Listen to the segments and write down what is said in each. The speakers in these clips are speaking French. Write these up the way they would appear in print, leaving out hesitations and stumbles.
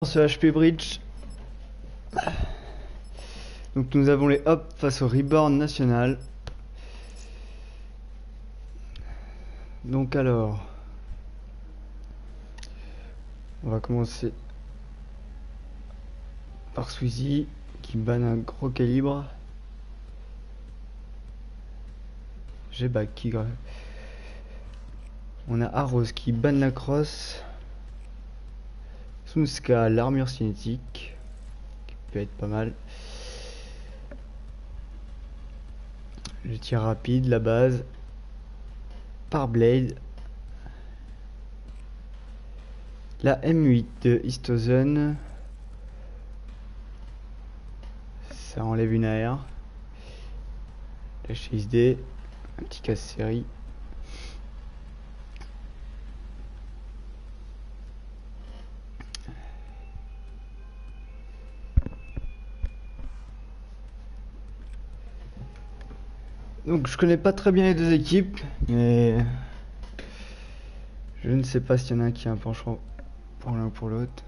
Ce HP Bridge. Donc nous avons les Hop face au Reborn National. Donc alors, on va commencer par Sweezy qui banne un gros calibre. G-Back qui grave. On a Arros qui banne la crosse. Sunska l'armure cinétique qui peut être pas mal. Le tir rapide, la base. Par Blade. La M8 de Histozen. Ça enlève une AR. La XD. Un petit casse série. Donc je connais pas très bien les deux équipes, mais je ne sais pas s'il y en a un qui a un penchant pour l'un ou pour l'autre.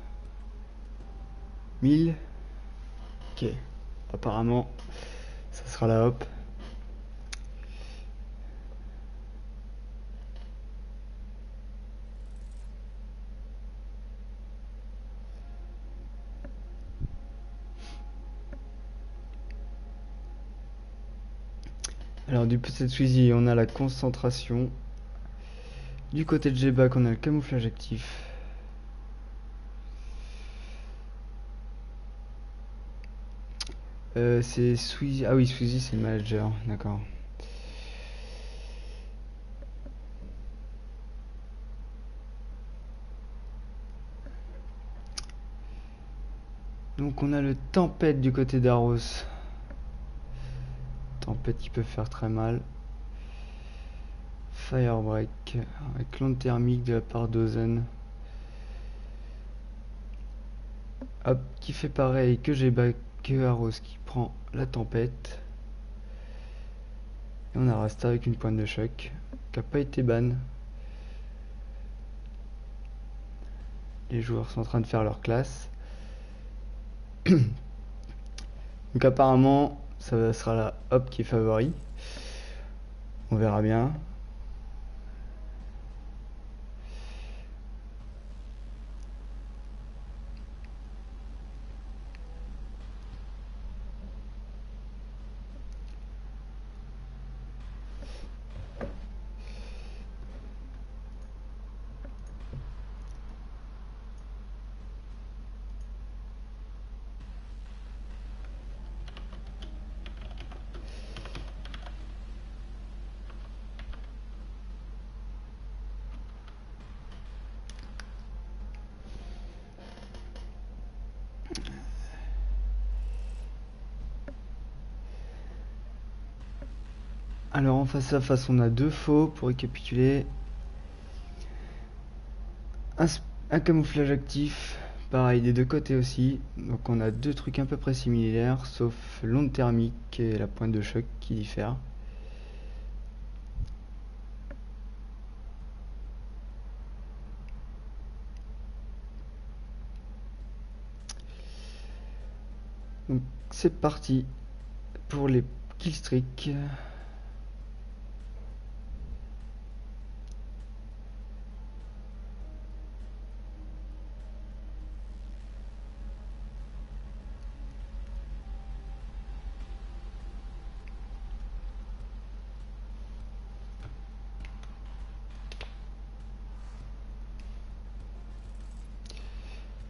1000. Ok. Apparemment, ça sera la Hop. Alors du côté de Sweezy, on a la concentration. Du côté de G-Back, on a le camouflage actif. C'est Sweezy. Ah oui, Sweezy, c'est le manager. D'accord. Donc on a le Tempête du côté d'Aros. Tempête qui peut faire très mal. Firebreak avec l'onde thermique de la part d'Ozen. Hop, qui fait pareil que G-Back, que Aros qui prend la tempête. Et on a Rasta avec une pointe de choc qui n'a pas été ban. Les joueurs sont en train de faire leur classe. Donc apparemment, ça sera la Hop qui est favori. On verra bien. Alors en face à face, on a deux faux pour récapituler. Un camouflage actif, pareil des deux côtés aussi. Donc on a deux trucs à peu près similaires, sauf l'onde thermique et la pointe de choc qui diffèrent. Donc c'est parti pour les killstreaks.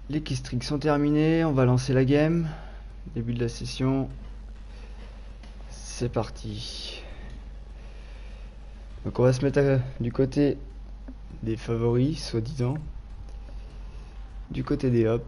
Les killstreaks sont terminés, on va lancer la game. Début de la session. C'est parti. Donc on va se mettre du côté des favoris, soi-disant. Du côté des Hop.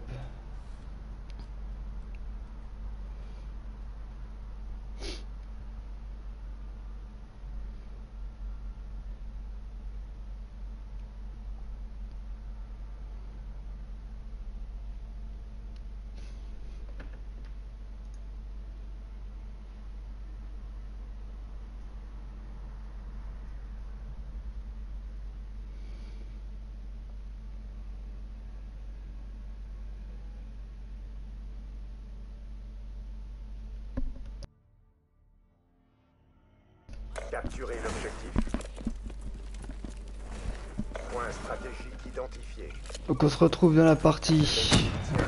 Capturez l'objectif. Point stratégique identifié. Donc on se retrouve dans la partie.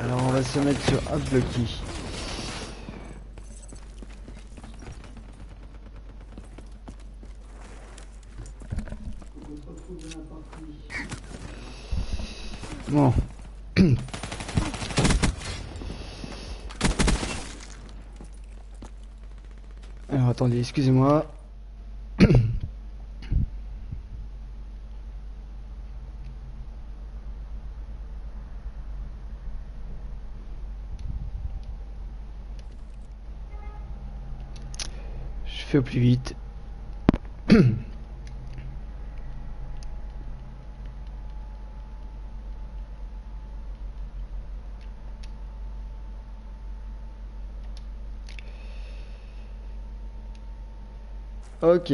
Alors on va se mettre sur Uplucky. Bon. Alors attendez, excusez-moi. Je fais au plus vite. Ok.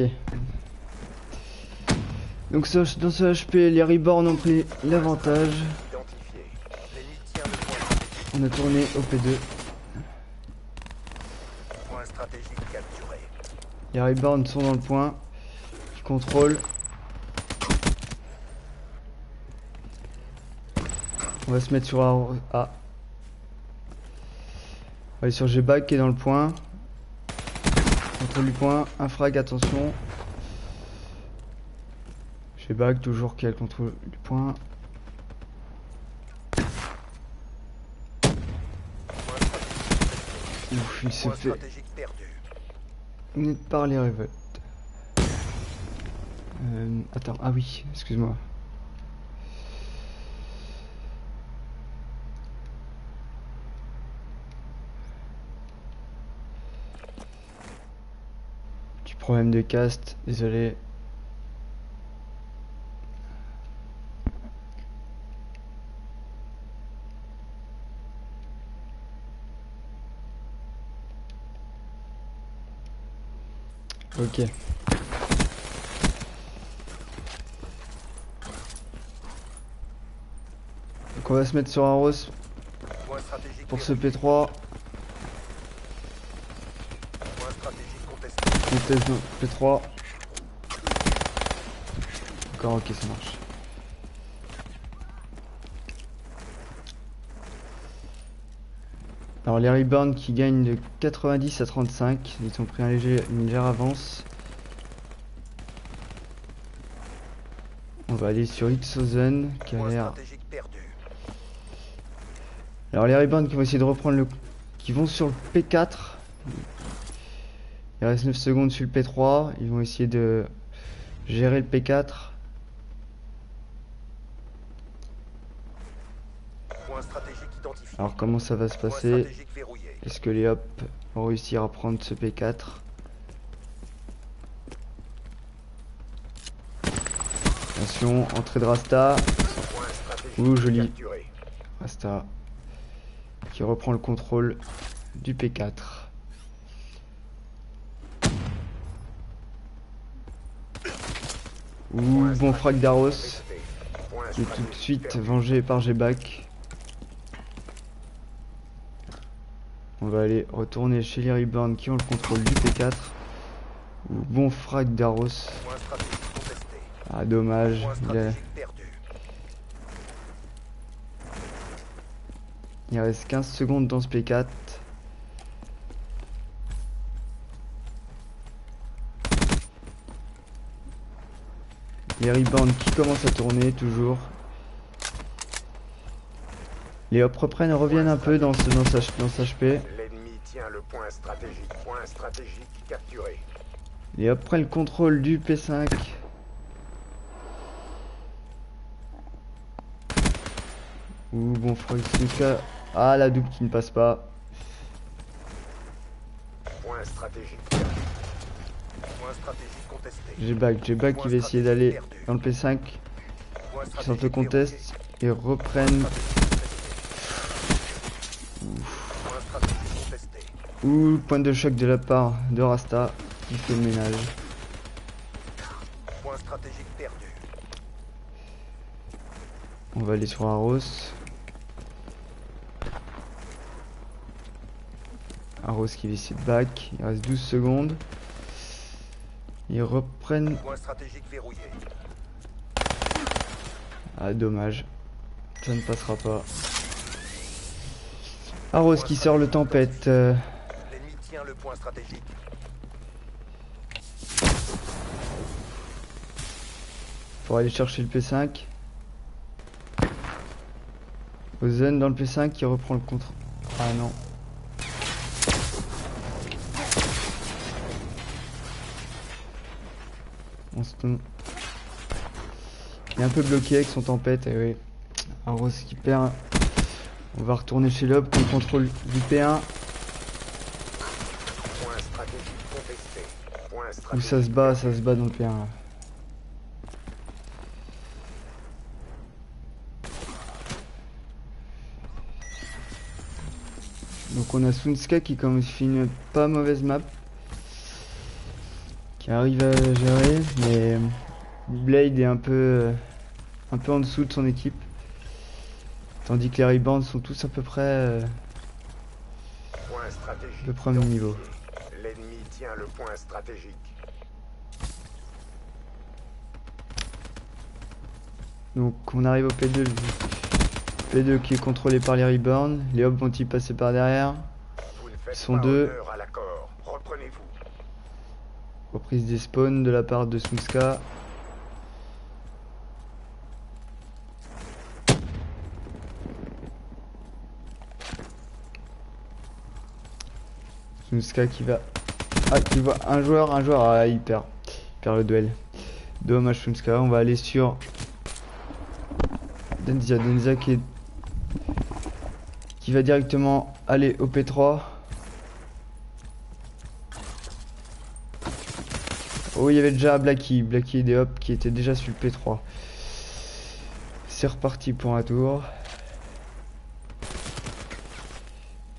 Donc dans ce HP, les Reborn ont pris l'avantage. Identifié. L'ennemi tient le point. On a tourné au P2. Point stratégique capturé. Les Reborn sont dans le point. Ils contrôlent. On va se mettre sur A. On va aller sur G-Bag qui est dans le point. Contrôle du point. Un frag, attention. G-Bag toujours qui a le contrôle du point. Ouf, il se Point fait stratégique perdu. net par les révoltes. Attends, ah oui, excuse-moi. Petit problème de cast, désolé. Ok. Donc on va se mettre sur un rose Point stratégique pour ce verrouillé. P3. Point stratégique contesté. On teste dans P3. D'accord, ok, ça marche. Alors les Reborn qui gagnent de 90 à 35, ils ont pris une légère avance. On va aller sur X-Ozen qui a Point l'air... stratégique perdu. Alors les Reborn qui vont essayer de reprendre le... qui vont sur le P4. Il reste 9 secondes sur le P3, ils vont essayer de gérer le P4. Point stratégique identifié. Alors comment ça va se Point passer? stratégique verrouillé. Est-ce que les Hop vont réussir à prendre ce P4? Attention, entrée de Rasta. Point stratégique Ouh, joli. capturé. Rasta qui reprend le contrôle du P4. Ouh, bon frag d'Aros Contesté. Point qui est tout de stratégique suite perdu. vengé par G-Back. On va aller retourner chez les Reborn qui ont le contrôle du P4. Ouh, bon frag d'Aros. Point stratégique contesté. Ah dommage, Point il stratégique perdu. reste 15 secondes dans ce P4. Les Reborn qui commencent à tourner toujours. Les Hop reprennent, reviennent un peu dans ce HP. L'ennemi tient le point stratégique. Point stratégique capturé. Les Hop prennent le contrôle du P5. Ouh, bon Frogsuka. Ah, la double qui ne passe pas. Point stratégique perdu. Point stratégique contesté. G-Back qui va essayer d'aller dans le P5. Point Qui stratégique s'auto-contestent et reprennent. Point stratégique contesté. Ouh, point de choc de la part de Rasta qui fait le ménage. Point stratégique perdu. On va aller sur Aros. Aros qui va essayer de back. Il reste 12 secondes. Ils reprennent. Point stratégique verrouillé. Ah, dommage. Ça ne passera pas. Arros qui sort le tempête. L'ennemi tient le point stratégique. Pour aller chercher le P5. Ozen dans le P5 qui reprend le contre. Ah non. Il est un peu bloqué avec son tempête. Et oui. Arros qui perd. On va retourner chez Lob qu'on contrôle du P1. Point stratégique contesté. Point Où stratégique. ça se bat dans le P1 là. Donc on a Sunska qui comme fait une pas mauvaise map. Qui arrive à gérer, mais Blade est un peu en dessous de son équipe. Tandis que les rebounds sont tous à peu près Point stratégique. au même niveau. L'ennemi tient le point stratégique. Donc on arrive au P2. P2 qui est contrôlé par les rebounds. Les hobs vont-ils passer par derrière? Vous ne faites Ils sont pas deux. honneur à l'accord. Reprenez-vous. Reprise des spawns de la part de Sunska. Sunska qui va... Ah, qui voit un joueur. Ah, il perd le duel. Dommage Sunska. On va aller sur Denzia qui va directement aller au P3. Oh, il y avait déjà Blacky et des Hop qui étaient déjà sur le P3. C'est reparti pour un tour.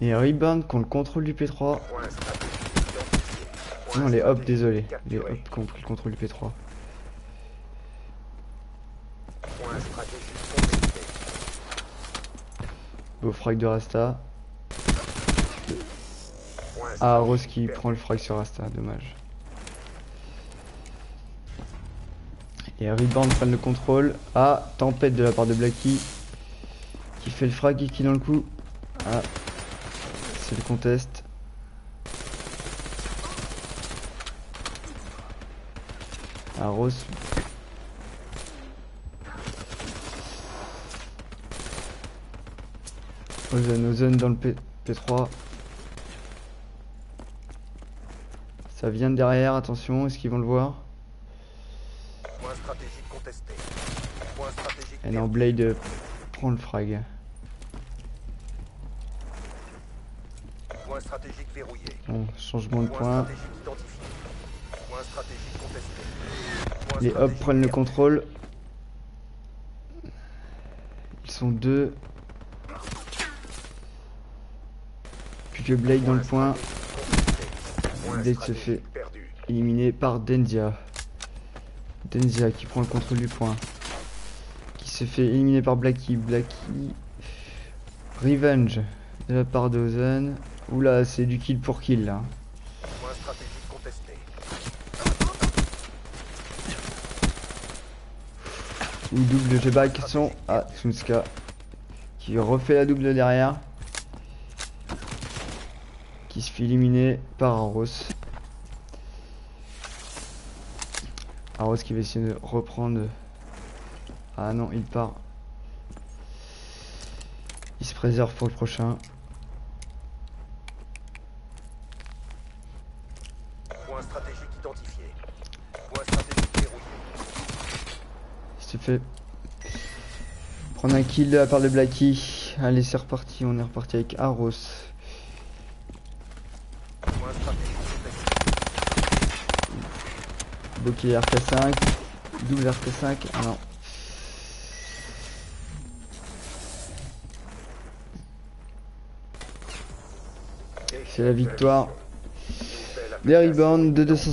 Et Rebound qui ont le contrôle du P3. Point stratégique identifié. Point Non, les Hop, stratégique désolé. Les capturé. Hop qui ont pris le contrôle du P3. Point stratégique contesté. Beau frag de Rasta. Point Ah, stratégique Rose qui perdu. prend le frag sur Rasta, dommage. Et Rebound prennent le contrôle. Ah, tempête de la part de Blacky. Qui fait le frag et qui dans le coup. Ah, c'est le contest. Ah, Rose. Ozen dans le P3. Ça vient de derrière, attention, est-ce qu'ils vont le voir? Point stratégique contesté. Point stratégique Et non, perdu. Blade prend le frag. Point stratégique verrouillé. Bon, changement de Point point. stratégique identifié. Point stratégique contesté. Point Les Hop stratégique prennent le perdu. contrôle. Ils sont deux. Puis que Blade dans le point. Blade se fait éliminer par Denzia. Denzia qui prend le contrôle du point. Qui se fait éliminer par Blacky. Blacky. Revenge de la part d'Ozen. Oula, c'est du kill pour kill là. Point stratégique contesté. Ou double G-Bag sont à Sunska. Qui refait la double derrière. Qui se fait éliminer par Aros. Aros qui va essayer de reprendre. Ah non, il part. Il se préserve pour le prochain. Point stratégique identifié. Point stratégique verrouillé. Il se fait prendre un kill de la part de Blacky. Allez, c'est reparti. On est reparti avec Aros. Point stratégique contesté. Bloqué RK5. Double RK5. Ah non. C'est la victoire des rebounds de 200.